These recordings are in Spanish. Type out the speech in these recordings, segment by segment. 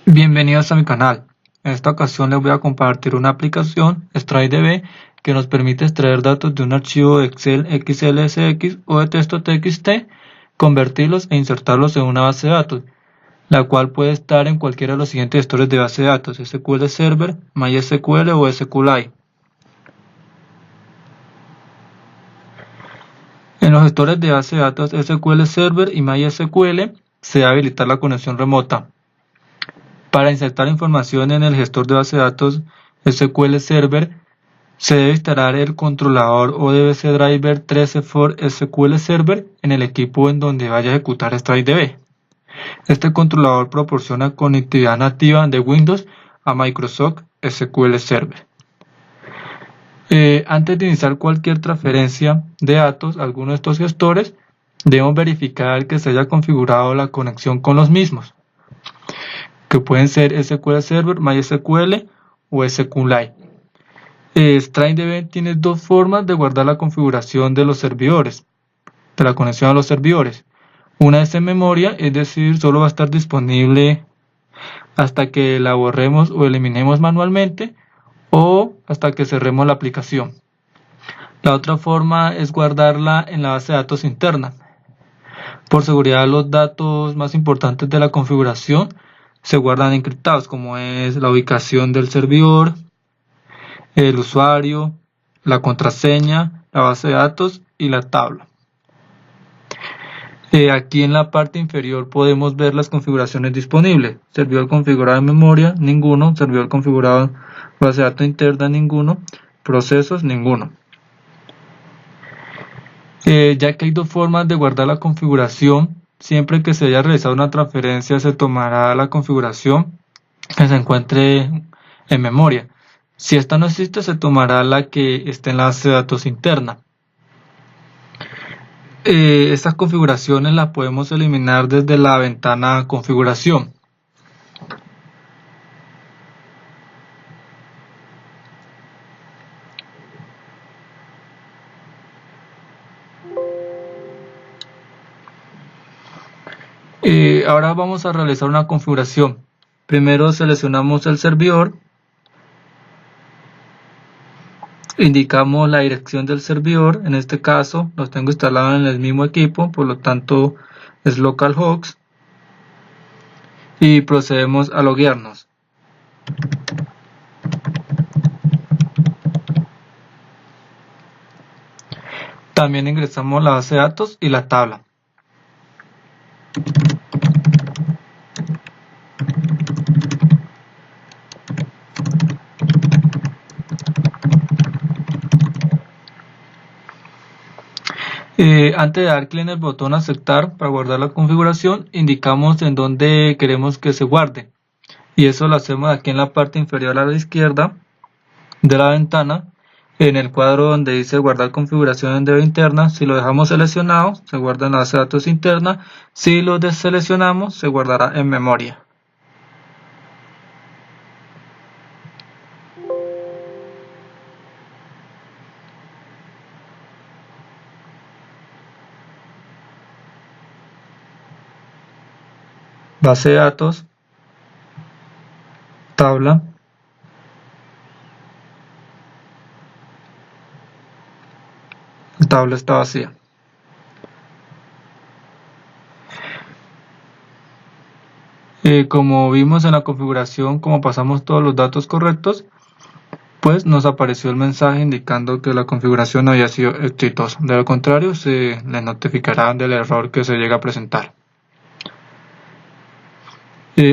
Bienvenidos a mi canal. En esta ocasión les voy a compartir una aplicación, StraiDB, que nos permite extraer datos de un archivo Excel XLSX o de texto TXT, convertirlos e insertarlos en una base de datos, la cual puede estar en cualquiera de los siguientes gestores de base de datos: SQL Server, MySQL o SQLite. En los gestores de base de datos SQL Server y MySQL se debe habilitar la conexión remota. Para insertar información en el gestor de base de datos SQL Server, se debe instalar el controlador o DBC Driver 13 for SQL Server en el equipo en donde vaya a ejecutar StraiDB. Este controlador proporciona conectividad nativa de Windows a Microsoft SQL Server. Antes de iniciar cualquier transferencia de datos a alguno de estos gestores, debemos verificar que se haya configurado la conexión con los mismos, que pueden ser SQL Server, MySQL o SQLite. StraiDB tiene dos formas de guardar la configuración de los servidores, de la conexión a los servidores. Una es en memoria, es decir, solo va a estar disponible hasta que la borremos o eliminemos manualmente o hasta que cerremos la aplicación. La otra forma es guardarla en la base de datos interna. Por seguridad, los datos más importantes de la configuración se guardan encriptados, como es la ubicación del servidor, el usuario, la contraseña, la base de datos y la tabla. Aquí en la parte inferior podemos ver las configuraciones disponibles. Servidor configurado en memoria, ninguno. Servidor configurado en base de datos interna, ninguno. Procesos, ninguno. Ya que hay dos formas de guardar la configuración, siempre que se haya realizado una transferencia se tomará la configuración que se encuentre en memoria. Si esta no existe, se tomará la que esté en la base de datos interna. Estas configuraciones las podemos eliminar desde la ventana configuración. Ahora vamos a realizar una configuración. Primero seleccionamos el servidor, indicamos la dirección del servidor. En este caso los tengo instalados en el mismo equipo, por lo tanto es localhost, y procedemos a loguearnos. También ingresamos la base de datos y la tabla. Antes de dar clic en el botón aceptar para guardar la configuración, indicamos en dónde queremos que se guarde, y eso lo hacemos aquí en la parte inferior a la izquierda de la ventana, en el cuadro donde dice guardar configuración en DB interna. Si lo dejamos seleccionado, se guarda en la base de datos interna. Si lo deseleccionamos, se guardará en memoria. Base de datos, tabla, la tabla está vacía. Como vimos en la configuración, como pasamos todos los datos correctos, pues nos apareció el mensaje indicando que la configuración había sido exitosa. De lo contrario, se les notificará del error que se llega a presentar.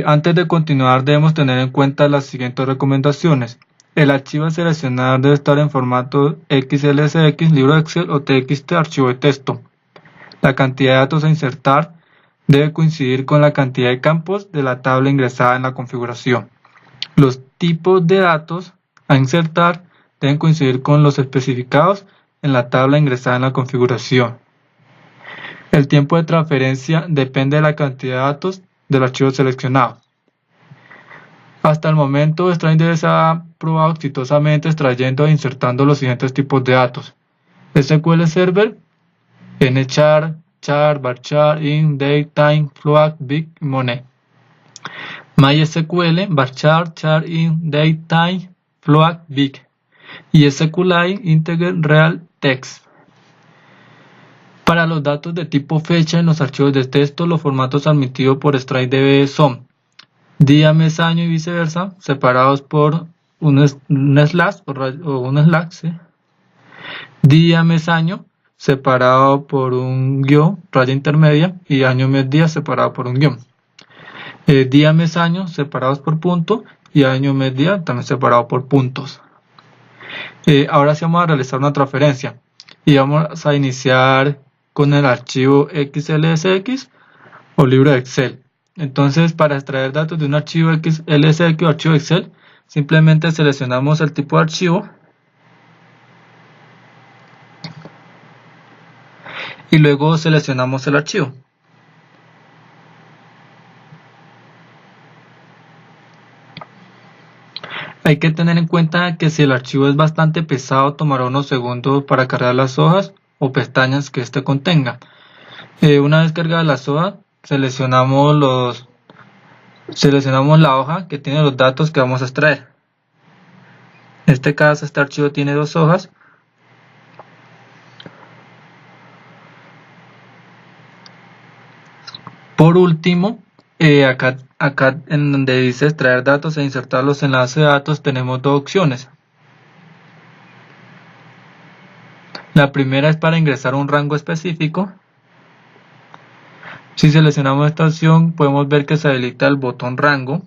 Antes de continuar, debemos tener en cuenta las siguientes recomendaciones. El archivo a seleccionar debe estar en formato XLSX, libro Excel o TXT, archivo de texto. La cantidad de datos a insertar debe coincidir con la cantidad de campos de la tabla ingresada en la configuración. Los tipos de datos a insertar deben coincidir con los especificados en la tabla ingresada en la configuración. El tiempo de transferencia depende de la cantidad de datos del archivo seleccionado. Hasta el momento, StraiDB se ha probado exitosamente extrayendo e insertando los siguientes tipos de datos: SQL Server, nchar, char, varchar, int, date, time, float, big y money. MySQL, varchar, char in, date, time, float, big y SQLite, integer, real, text. Para los datos de tipo fecha en los archivos de texto, los formatos admitidos por StrikeDB son día, mes, año y viceversa, separados por un slash o un slash, ¿sí? Día, mes, año, separado por un guión, raya intermedia, y año, mes, día, separado por un guión. Día, mes, año, separados por punto, y año, mes, día, también separado por puntos. Ahora sí vamos a realizar una transferencia, y vamos a iniciar con el archivo XLSX o libro de Excel. Entonces, para extraer datos de un archivo XLSX o archivo Excel, simplemente seleccionamos el tipo de archivo y luego seleccionamos el archivo. Hay que tener en cuenta que si el archivo es bastante pesado, tomará unos segundos para cargar las hojas o pestañas que éste contenga. Una vez cargadas las hojas, seleccionamos la hoja que tiene los datos que vamos a extraer. En este caso, este archivo tiene 2 hojas. Por último, acá en donde dice extraer datos e insertar los enlaces de datos, tenemos 2 opciones. La primera es para ingresar un rango específico. Si seleccionamos esta opción, podemos ver que se habilita el botón rango.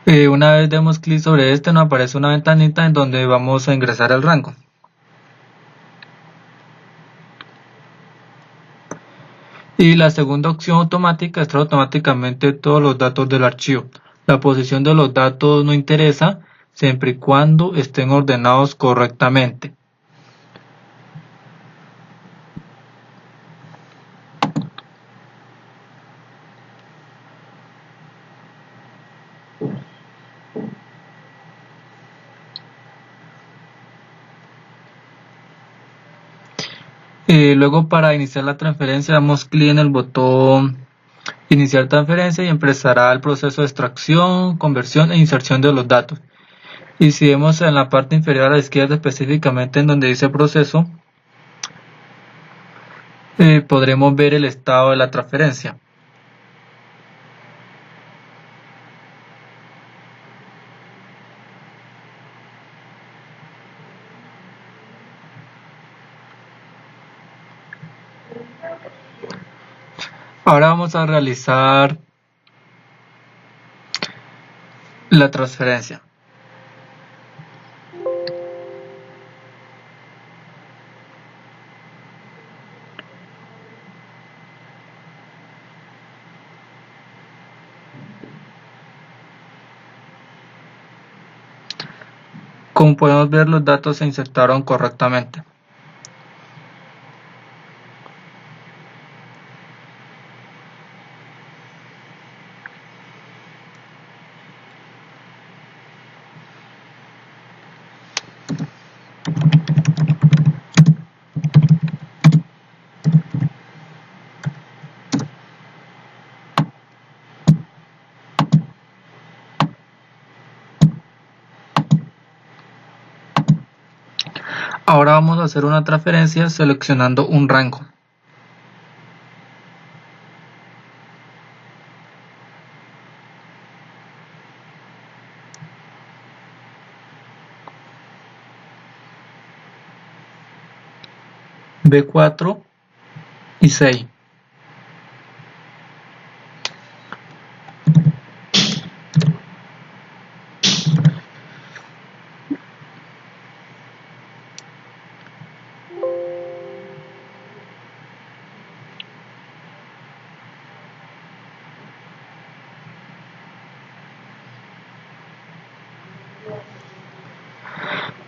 Una vez demos clic sobre este, nos aparece una ventanita en donde vamos a ingresar el rango. Y la segunda opción automática extrae automáticamente todos los datos del archivo. La posición de los datos no interesa siempre y cuando estén ordenados correctamente. Luego, para iniciar la transferencia, damos clic en el botón iniciar transferencia y empezará el proceso de extracción, conversión e inserción de los datos. Y si vemos en la parte inferior a la izquierda, específicamente en donde dice proceso, podremos ver el estado de la transferencia. Ahora vamos a realizar la transferencia. Como podemos ver, los datos se insertaron correctamente. Ahora vamos a hacer una transferencia seleccionando un rango. B4 y 6.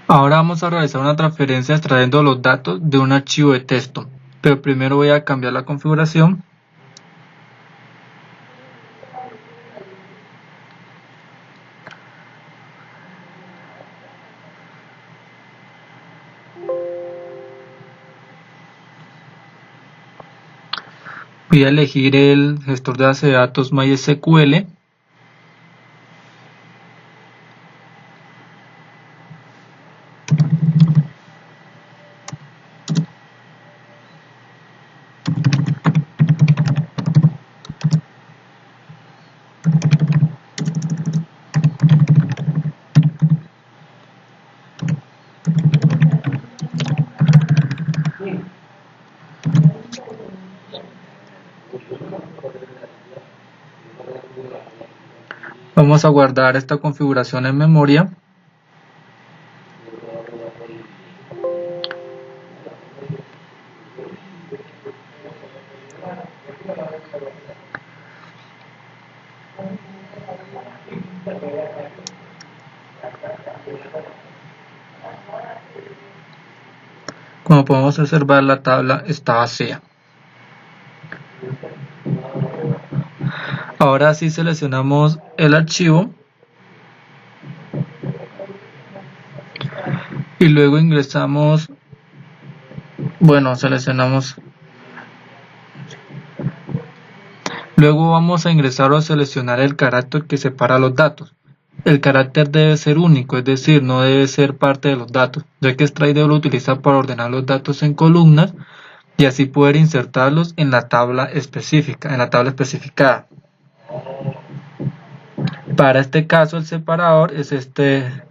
Ahora vamos a realizar una transferencia extrayendo los datos de un archivo de texto, pero primero voy a cambiar la configuración. Voy a elegir el gestor de base de datos MySQL. Vamos a guardar esta configuración en memoria. Como podemos observar, la tabla está vacía. Ahora sí seleccionamos el archivo y luego ingresamos, seleccionamos. Luego vamos a ingresar o a seleccionar el carácter que separa los datos. El carácter debe ser único, es decir, no debe ser parte de los datos, ya que StrikeDB lo utiliza para ordenar los datos en columnas y así poder insertarlos en la tabla específica, en la tabla especificada. Para este caso el separador es esta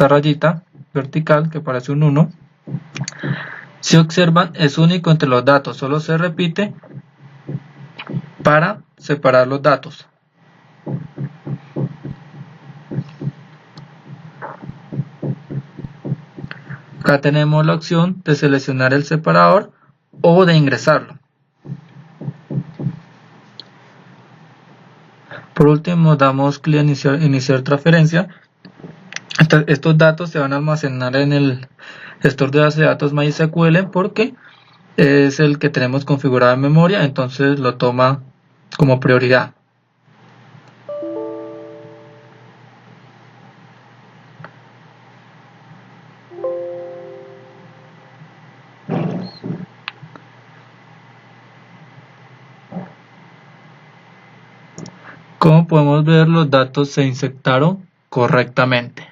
rayita vertical que parece un 1. Si observan, es único entre los datos, solo se repite para separar los datos. Acá tenemos la opción de seleccionar el separador o de ingresarlo. Por último, damos clic en iniciar transferencia. Estos datos se van a almacenar en el gestor de base de datos MySQL porque es el que tenemos configurado en memoria, entonces lo toma como prioridad. Como podemos ver, los datos se insertaron correctamente.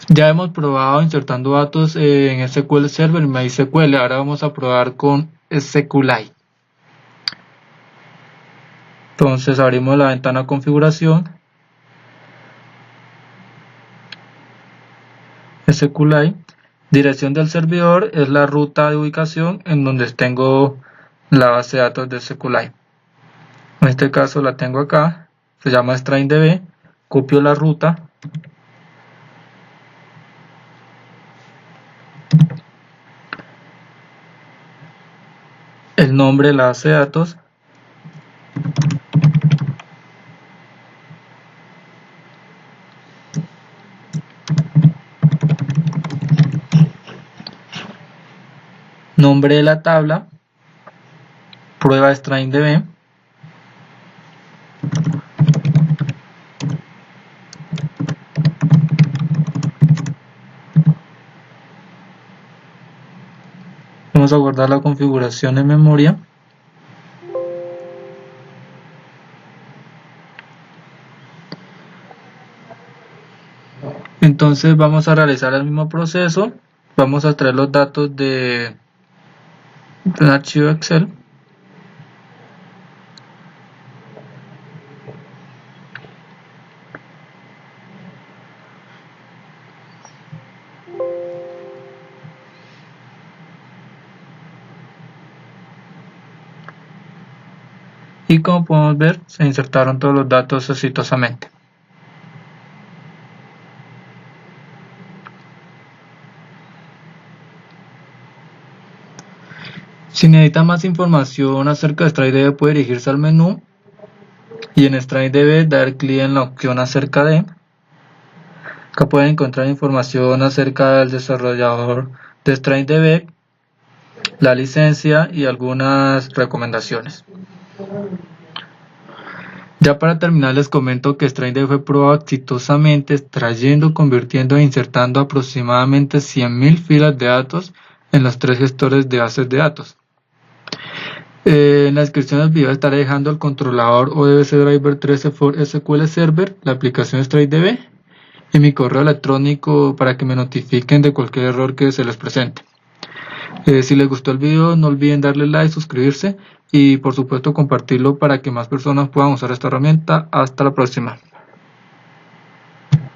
Ya hemos probado insertando datos en SQL Server y MySQL. Ahora vamos a probar con SQLite. Entonces abrimos la ventana configuración. SQLite. Dirección del servidor es la ruta de ubicación en donde tengo la base de datos de SQLite. En este caso la tengo acá. Se llama StrikeDB. Copio la ruta. El nombre de la base de datos. Nombre de la tabla. Prueba StrikeDB. Vamos a guardar la configuración en memoria. Entonces vamos a realizar el mismo proceso. Vamos a extraer los datos de un archivo Excel. Y como podemos ver, se insertaron todos los datos exitosamente. Si necesita más información acerca de StrikeDB, puede dirigirse al menú y en StrikeDB dar clic en la opción acerca de. Acá pueden encontrar información acerca del desarrollador de StrikeDB, la licencia y algunas recomendaciones. Ya para terminar les comento que StrikeDB fue probado exitosamente extrayendo, convirtiendo e insertando aproximadamente 100.000 filas de datos en los 3 gestores de bases de datos. En la descripción del video estaré dejando el controlador ODBC Driver 13 for SQL Server, la aplicación StrikeDB y mi correo electrónico para que me notifiquen de cualquier error que se les presente. Si les gustó el video, no olviden darle like, suscribirse y por supuesto compartirlo para que más personas puedan usar esta herramienta. Hasta la próxima.